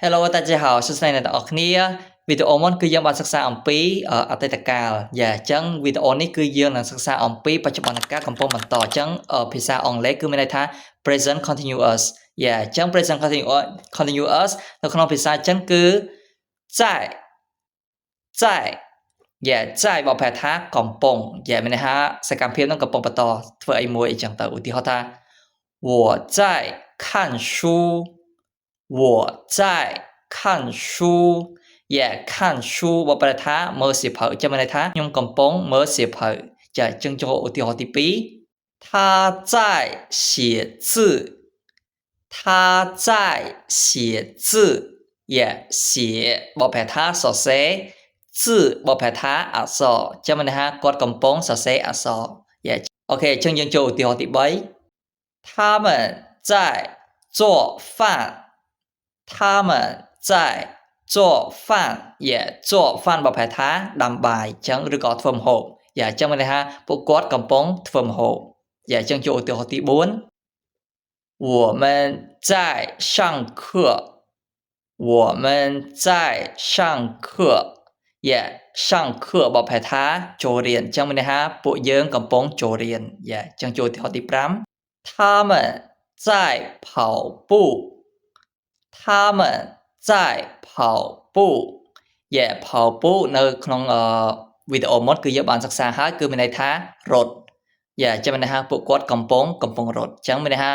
Hello 大家好សួស្តីអ្នកទាំងអស់គ្នាវីដេអូមុនគឺយើងបានសិក្សាអំពីអតីតកាលអញ្ចឹងវីដេអូនេះគឺយើងនឹងសិក្សាអំពីបច្ចុប្បន្នកាលកំពុងបន្តអញ្ចឹងភាសាអង់គ្លេសគឺមានន័យថា present continuous អញ្ចឹង present continuous នៅក្នុងភាសាអញ្ចឹងគឺ在បកប្រែថាកំពុងមានន័យថាសកម្មភាពនឹងកំពុងបន្តធ្វើអីមួយអញ្ចឹងទៅឧទាហរណ៍ថា我在看书看书បកប្រែថាមើលសៀវភៅអញ្ចឹងមានន័យថាខ្ញុំកំពុងមើលសៀវភៅចឹងចូលឧទាហរណ៍ទី2他在写字写បកប្រែថាសរសេរ字បកប្រែថាអក្សរអញ្ចឹងមានន័យថាគាត់កំពុងសរសេរអក្សរអូខេអញ្ចឹងយើងចូលឧទាហរណ៍ទី3他们在做饭他们在做饭也做饭บកប្រែថាដាំបាយអញ្ចឹងឬក៏ធ្វើម្ហូបអញ្ចឹងចូលឧទាហរណ៍ទី4我们在上课บកប្រែថាចូលរៀនអញ្ចឹងមានន័យថាពួកយើងកំពុងចូលរៀនអញ្ចឹងចូលឧទាហរណ៍ទី5ថាម在跑步អញ្ចឹងគឺមានន័យថាពួកគាត់កំពុងរត់អញ្ចឹងមានន័យថា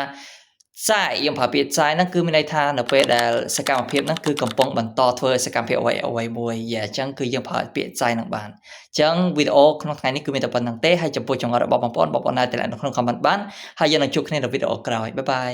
在យើងប្រើពាក្យ在ហ្នឹងគឺមានន័យថារត់អញ្ចឹងមានន័យថាសកម្មភាពហ្នឹងគឺកំពុងបន្តធ្វើសកម្មភាពអ្វីមួយអញ្ចឹងគឺយើងប្រើពាក្យ在ហ្នឹងបានអញ្ចឹងវីដេអូក្នុងថ្ងៃនេះគឺមានតែប៉ុណ្្នឹងទេហើយចំពោះចង្អុលរបស់បងប្អូនអ្នកទាំងអស់គ្នាខមមិនបានហើយយើងនឹងជួបគ្នានៅវីដេអូក្រោយបាយបាយ